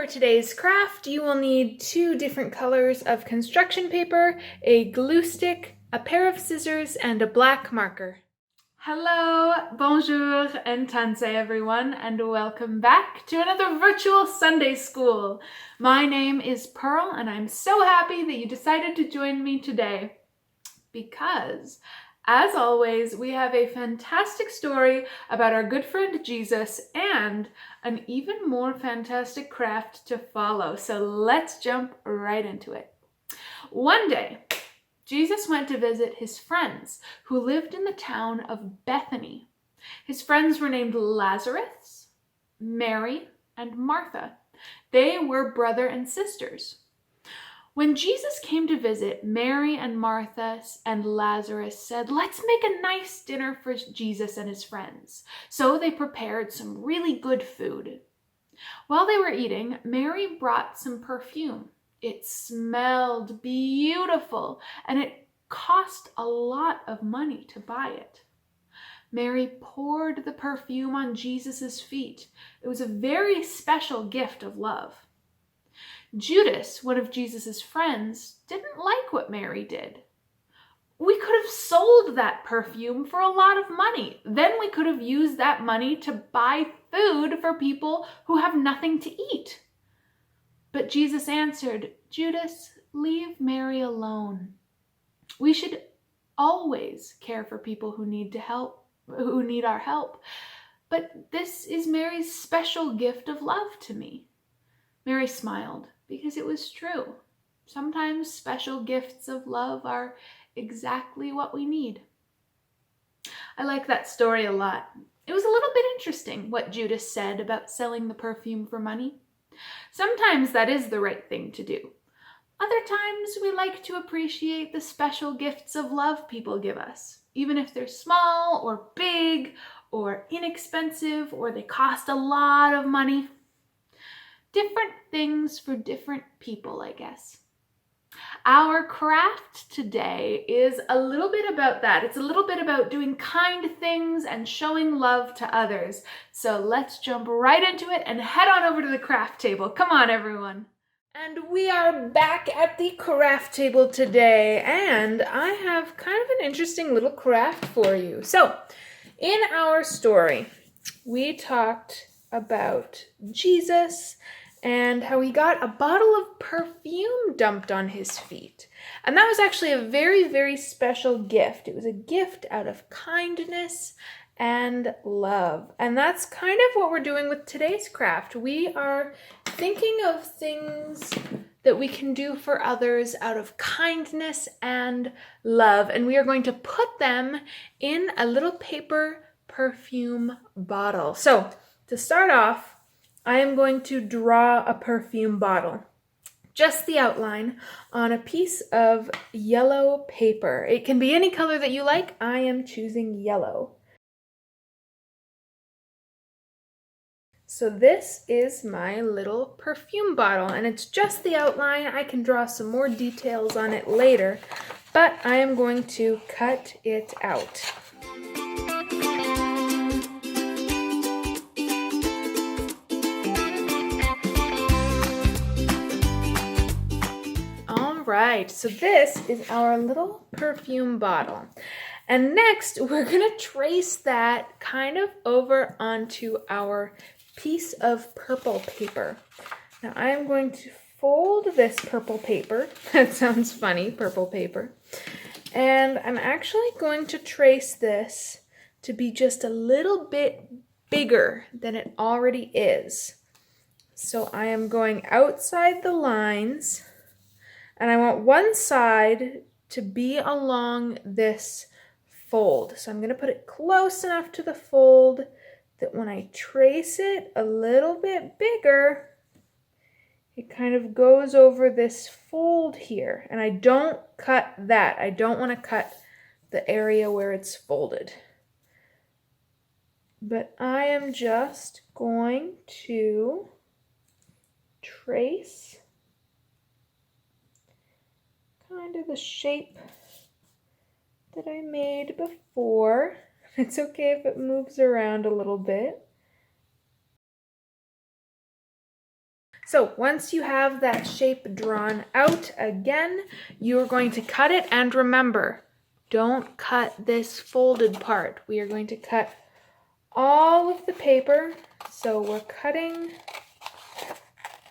For today's craft, you will need 2 different colors of construction paper, a glue stick, a pair of scissors, and a black marker. Hello, bonjour, and tanse everyone, and welcome back to another virtual Sunday school. My name is Pearl, and I'm so happy that you decided to join me today because, as always, we have a fantastic story about our good friend Jesus and an even more fantastic craft to follow. So let's jump right into it. One day, Jesus went to visit his friends who lived in the town of Bethany. His friends were named Lazarus, Mary, and Martha. They were brother and sisters. When Jesus came to visit, Mary and Martha and Lazarus said, "Let's make a nice dinner for Jesus and his friends." So they prepared some really good food. While they were eating, Mary brought some perfume. It smelled beautiful, and it cost a lot of money to buy it. Mary poured the perfume on Jesus' feet. It was a very special gift of love. Judas, one of Jesus' friends, didn't like what Mary did. "We could have sold that perfume for a lot of money. Then we could have used that money to buy food for people who have nothing to eat." But Jesus answered, "Judas, leave Mary alone. We should always care for people who need our help. But this is Mary's special gift of love to me." Mary smiled because it was true. Sometimes special gifts of love are exactly what we need. I like that story a lot. It was a little bit interesting what Judas said about selling the perfume for money. Sometimes that is the right thing to do. Other times we like to appreciate the special gifts of love people give us, even if they're small or big or inexpensive or they cost a lot of money. Different things for different people, I guess. Our craft today is a little bit about that. It's a little bit about doing kind things and showing love to others. So let's jump right into it and head on over to the craft table. Come on, everyone. And we are back at the craft table today, and I have kind of an interesting little craft for you. So, in our story, we talked about Jesus and how he got a bottle of perfume dumped on his feet. And that was actually a very, very special gift. It was a gift out of kindness and love. And that's kind of what we're doing with today's craft. We are thinking of things that we can do for others out of kindness and love. And we are going to put them in a little paper perfume bottle. So to start off, I am going to draw a perfume bottle, just the outline, on a piece of yellow paper. It can be any color that you like. I am choosing yellow. So this is my little perfume bottle, and it's just the outline. I can draw some more details on it later, but I am going to cut it out. Right, so this is our little perfume bottle. And next, we're going to trace that kind of over onto our piece of purple paper. Now, I'm going to fold this purple paper. That sounds funny, purple paper. And I'm actually going to trace this to be just a little bit bigger than it already is. So I am going outside the lines. And I want one side to be along this fold. So I'm going to put it close enough to the fold that when I trace it a little bit bigger, it kind of goes over this fold here. And I don't cut that. I don't want to cut the area where it's folded. But I am just going to trace kind of the shape that I made before. It's okay if it moves around a little bit. So once you have that shape drawn out again, you're going to cut it, and remember, don't cut this folded part. We are going to cut all of the paper. So we're cutting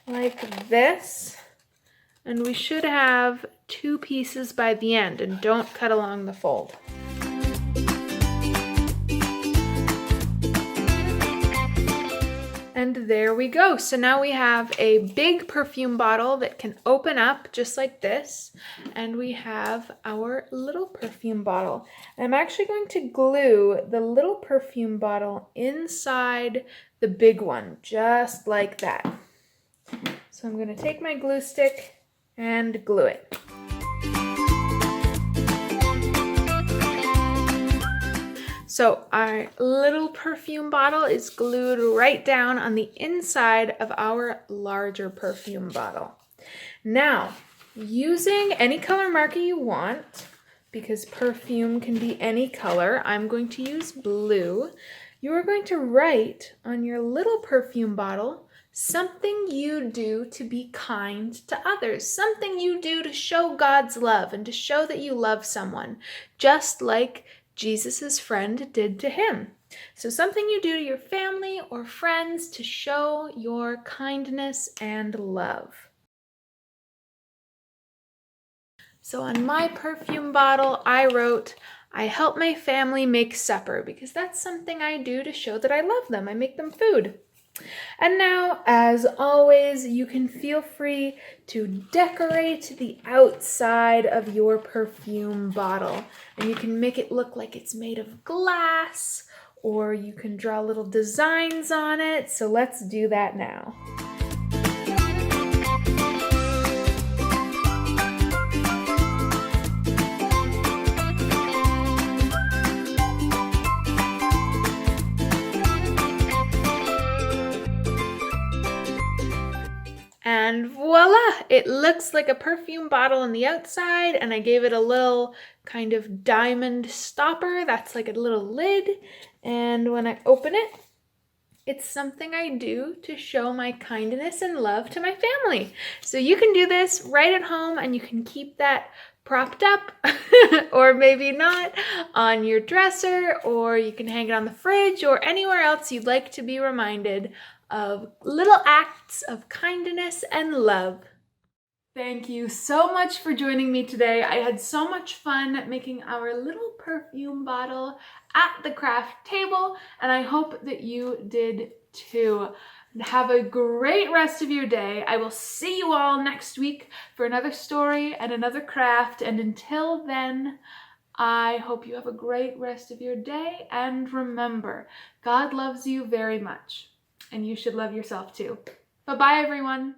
like this, and we should have 2 pieces by the end, and don't cut along the fold. And there we go. So now we have a big perfume bottle that can open up just like this. And we have our little perfume bottle. And I'm actually going to glue the little perfume bottle inside the big one, just like that. So I'm going to take my glue stick and glue it. So our little perfume bottle is glued right down on the inside of our larger perfume bottle. Now, using any color marker you want, because perfume can be any color, I'm going to use blue. You are going to write on your little perfume bottle something you do to be kind to others, something you do to show God's love and to show that you love someone, just like Jesus' friend did to him. So something you do to your family or friends to show your kindness and love. So on my perfume bottle, I wrote, "I help my family make supper," because that's something I do to show that I love them. I make them food. And now, as always, you can feel free to decorate the outside of your perfume bottle. And you can make it look like it's made of glass, or you can draw little designs on it. So let's do that now. And voila, it looks like a perfume bottle on the outside, and I gave it a little kind of diamond stopper. That's like a little lid. And when I open it, it's something I do to show my kindness and love to my family. So you can do this right at home, and you can keep that propped up or maybe not on your dresser, or you can hang it on the fridge or anywhere else you'd like to be reminded of little acts of kindness and love. Thank you so much for joining me today. I had so much fun making our little perfume bottle at the craft table, and I hope that you did too. Have a great rest of your day. I will see you all next week for another story and another craft, and until then, I hope you have a great rest of your day, and remember, God loves you very much. And you should love yourself too. Bye-bye, everyone.